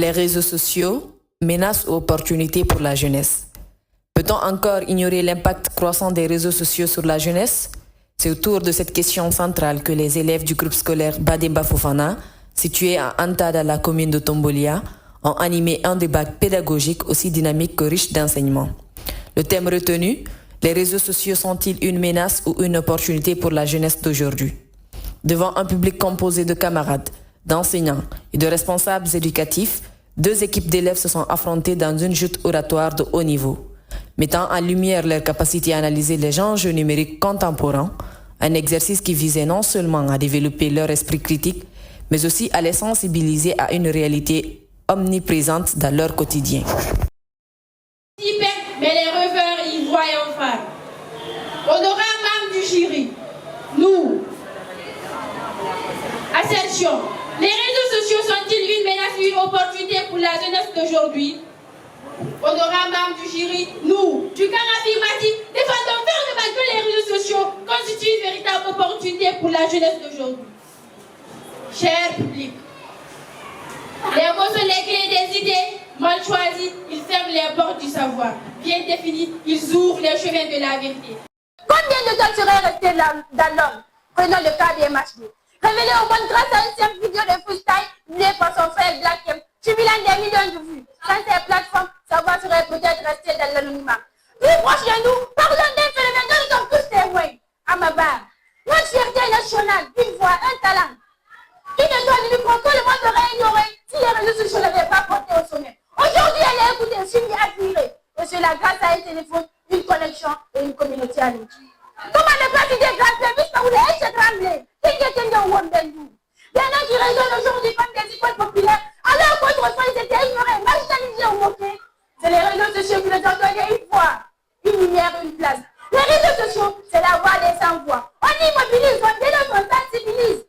Les réseaux sociaux, menaces ou opportunités pour la jeunesse. Peut-on encore ignorer l'impact croissant des réseaux sociaux sur la jeunesse? C'est autour de cette question centrale que les élèves du groupe scolaire Bademba Fofana, situé à Anta dans la commune de Tombolia, ont animé un débat pédagogique aussi dynamique que riche d'enseignements. Le thème retenu, les réseaux sociaux sont-ils une menace ou une opportunité pour la jeunesse d'aujourd'hui? Devant un public composé de camarades, d'enseignants et de responsables éducatifs, 2 équipes d'élèves se sont affrontées dans une joute oratoire de haut niveau, mettant en lumière leur capacité à analyser les enjeux numériques contemporains, un exercice qui visait non seulement à développer leur esprit critique, mais aussi à les sensibiliser à une réalité omniprésente dans leur quotidien. Mais les rêveurs y voient un phare. Honorat membre du jury, nous, assertion, les réseaux sociaux sont-ils une menace ou une opportunité pour la jeunesse d'aujourd'hui? Honorat membre du jury, nous, du camp affirmatif, défendons fermement que les réseaux sociaux constituent une véritable opportunité pour la jeunesse d'aujourd'hui. Cher public, les mots sont les clés des idées. Mal choisis, ils ferment les portes du savoir. Bien définis, ils ouvrent les chemins de la vérité. Combien de temps serait resté dans l'homme? Prenons le cas des MHD. Révélé au monde grâce à une simple vidéo de freestyle menée par son frère Black M, cumulant des millions de vues. Sans ces plateformes, savoir serait peut-être resté dans l'anonymat. Plus proche de nous, parlons d'un phénomène dont nous sommes tous témoins. À ma barre, notre fierté nationale, une voix, un talent. Une étoile du micro que le monde aurait ignoré si les réseaux sociaux n'avaient pas porté au sommet. Aujourd'hui, elle est écoutée, suivie, admirée. Et cela grâce à un téléphone, une connexion et une communauté à nous. Comment ne pas citer grâce à Miss Paoula et se trembler? Des noms qui résonnent aujourd'hui comme des icônes populaires, alors qu'autrefois ils étaient ignorés, marginalisés ou moqués. C'est les réseaux sociaux qui nous ont donné une voix, une lumière, une place. Les réseaux sociaux, c'est la voix des sans-voix. On immobilise, on dénonce, on sensibilise.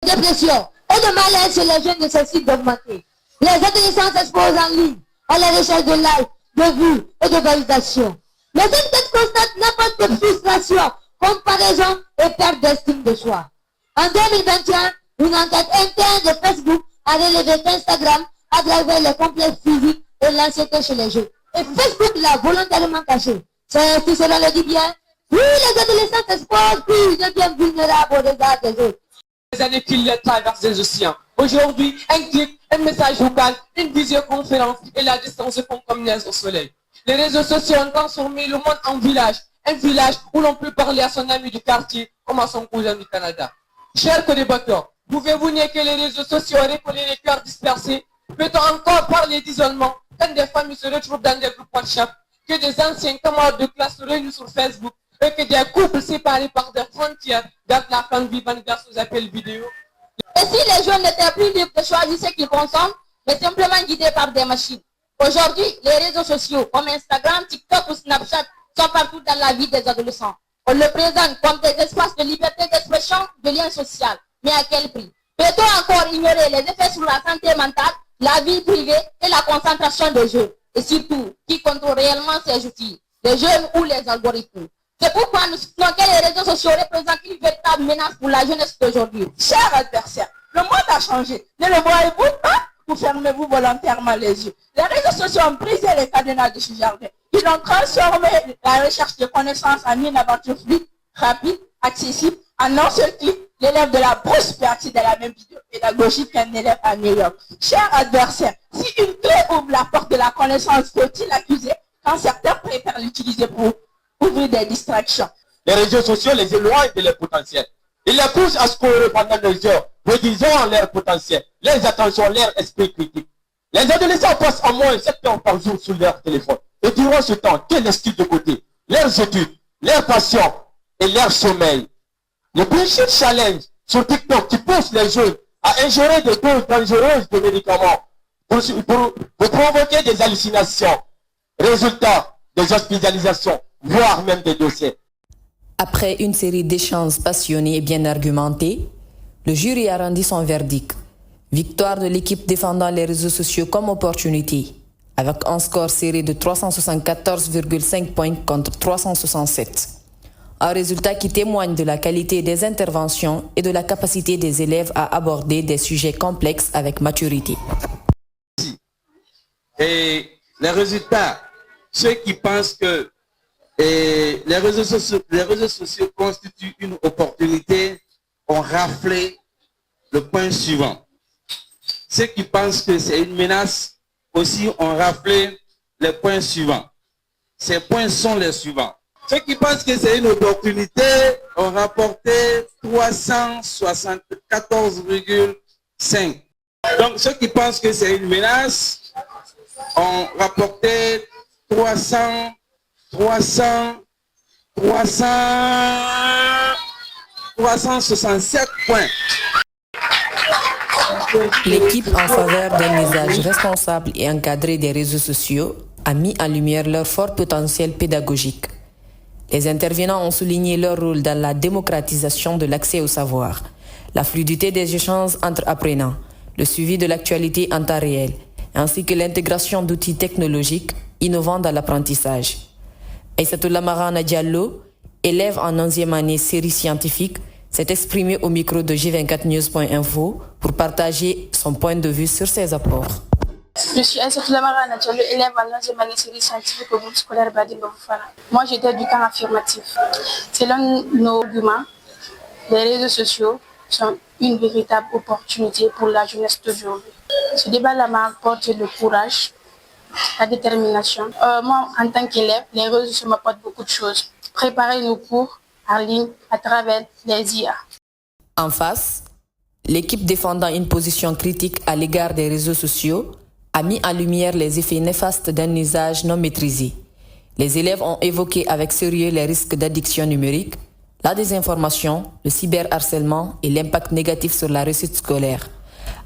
Dépression et de malaise chez les jeunes ne cessent d'augmenter. Les adolescents s'exposent en ligne à la recherche de likes, de vues et de validation. Les enquêtes constatent n'importe quelle frustration, comparaison et perte d'estime de soi. En 2021, une enquête interne de Facebook a relevé qu'Instagram, à travers les complexes physiques et l'anxiété chez les jeunes, et Facebook l'a volontairement caché. C'est tout cela le dit bien. Oui, les adolescents s'exposent, puis ils deviennent vulnérables au regard des autres. Les années qu'ils traversent les océans. Aujourd'hui, un clic, un message vocal, une visioconférence et la distance se font comme neige au soleil. Les réseaux sociaux ont transformé le monde en village. Un village où l'on peut parler à son ami du quartier comme à son cousin du Canada. Chers co-débatteurs, pouvez-vous nier que les réseaux sociaux auraient collé les cœurs dispersés? Peut-on encore parler d'isolement quand des familles se retrouvent dans des groupes WhatsApp, que des anciens camarades de classe se réunissent sur Facebook et que des couples séparés par des frontières gardent la femme vivante grâce aux appels vidéo? Et si les jeunes n'étaient plus libres de choisir ce qu'ils consomment, mais simplement guidés par des machines? Aujourd'hui, les réseaux sociaux comme Instagram, TikTok ou Snapchat sont partout dans la vie des adolescents. On le présente comme des espaces de liberté d'expression, de lien social. Mais à quel prix? Peut-on encore ignorer les effets sur la santé mentale, la vie privée et la concentration des jeunes? Et surtout, qui contrôle réellement ces outils, les jeunes ou les algorithmes? C'est pourquoi nous soutenons que les réseaux sociaux représentent une véritable menace pour la jeunesse d'aujourd'hui. Chers adversaires, le monde a changé. Ne le voyez-vous pas? Vous fermez-vous volontairement les yeux. Les réseaux sociaux ont brisé les cadenas de ce jardin. Ils ont transformé la recherche de connaissances en une aventure fluide, rapide, accessible. En un seul clic, l'élève de la bourse peut accéder à la même vidéo pédagogique qu'un élève à New York. Chers adversaires, si une clé ouvre la porte de la connaissance, faut-il l'accuser quand certains préfèrent l'utiliser pour ouvrir des distractions? Les réseaux sociaux les éloignent de leur potentiel. Ils les poussent à scorer pendant des heures, réduisant leur potentiel, leur attention, leur esprit critique. Les adolescents passent au moins 7 heures par jour sur leur téléphone. Et durant ce temps, quel est de côté? Leurs études, leurs passions et leur sommeil. Le bullshit challenge sur TikTok qui pousse les jeunes à ingérer des doses dangereuses de médicaments pour provoquer des hallucinations. Résultat, des hospitalisations, voire même des décès. Après une série d'échanges passionnés et bien argumentés, le jury a rendu son verdict. Victoire de l'équipe défendant les réseaux sociaux comme opportunité, avec un score serré de 374,5 points contre 367. Un résultat qui témoigne de la qualité des interventions et de la capacité des élèves à aborder des sujets complexes avec maturité. Et les résultats, ceux qui pensent que les réseaux sociaux constituent une opportunité ont raflé le point suivant. Ceux qui pensent que c'est une menace aussi ont raflé les points suivants. Ces points sont les suivants. Ceux qui pensent que c'est une opportunité ont rapporté 374,5. Donc ceux qui pensent que c'est une menace ont rapporté 367 points. L'équipe en faveur d'un usage responsable et encadré des réseaux sociaux a mis en lumière leur fort potentiel pédagogique. Les intervenants ont souligné leur rôle dans la démocratisation de l'accès au savoir, la fluidité des échanges entre apprenants, le suivi de l'actualité en temps réel, ainsi que l'intégration d'outils technologiques innovants dans l'apprentissage. Aïssatou Marana Diallo, élève en 11e année série scientifique, s'est exprimé au micro de G24news.info pour partager son point de vue sur ses apports. Je suis Aïssatou Marana Diallo, élève en 11e année série scientifique au groupe scolaire Badimba Fofana. Moi, j'étais du camp affirmatif. Selon nos arguments, les réseaux sociaux sont une véritable opportunité pour la jeunesse d'aujourd'hui. Ce débat-là m'a apporté le courage, la détermination. Moi, en tant qu'élève, les réseaux sociaux m'apportent beaucoup de choses. Préparer nos cours en ligne à travers les IA. En face, l'équipe défendant une position critique à l'égard des réseaux sociaux a mis en lumière les effets néfastes d'un usage non maîtrisé. Les élèves ont évoqué avec sérieux les risques d'addiction numérique, la désinformation, le cyberharcèlement et l'impact négatif sur la réussite scolaire.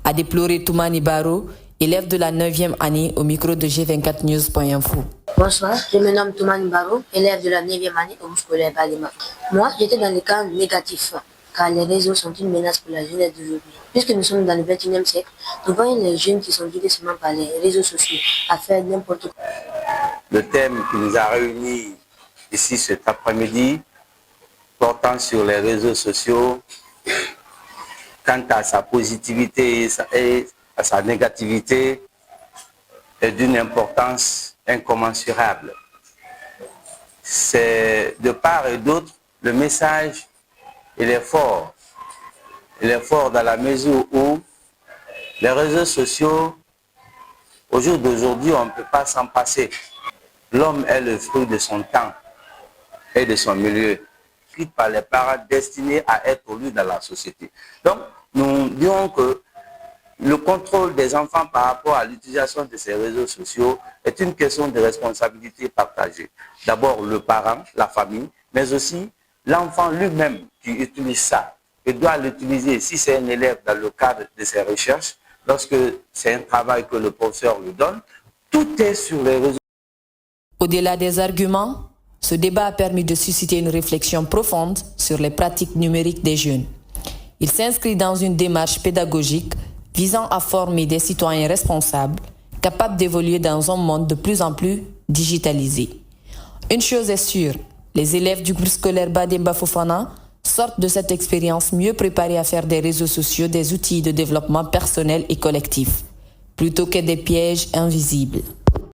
A déploré Toumani Baro, élève de la 9e année au micro de G24news.info. Bonsoir, je me nomme Toumani Baro, élève de la 9e année au scolaire Badimba. Moi, j'étais dans le camp négatif, car les réseaux sont une menace pour la jeunesse d'aujourd'hui. Puisque nous sommes dans le 21e siècle, nous voyons les jeunes qui sont guidés seulement par les réseaux sociaux à faire n'importe quoi. Le thème qui nous a réunis ici cet après-midi, portant sur les réseaux sociaux, quant à sa positivité et à sa négativité, est d'une importance incommensurable. C'est de part et d'autre, le message il est fort. Il est fort dans la mesure où les réseaux sociaux, au jour d'aujourd'hui, on ne peut pas s'en passer. L'homme est le fruit de son temps et de son milieu, écrit par les parents destinés à être au lieu dans la société. Donc, nous dirons que le contrôle des enfants par rapport à l'utilisation de ces réseaux sociaux est une question de responsabilité partagée. D'abord, le parent, la famille, mais aussi l'enfant lui-même qui utilise ça. Il doit l'utiliser si c'est un élève dans le cadre de ses recherches, lorsque c'est un travail que le professeur lui donne. Tout est sur les réseaux. Au-delà des arguments, ce débat a permis de susciter une réflexion profonde sur les pratiques numériques des jeunes. Il s'inscrit dans une démarche pédagogique visant à former des citoyens responsables, capables d'évoluer dans un monde de plus en plus digitalisé. Une chose est sûre, les élèves du groupe scolaire Badimba Fofana sortent de cette expérience mieux préparés à faire des réseaux sociaux des outils de développement personnel et collectif, plutôt que des pièges invisibles.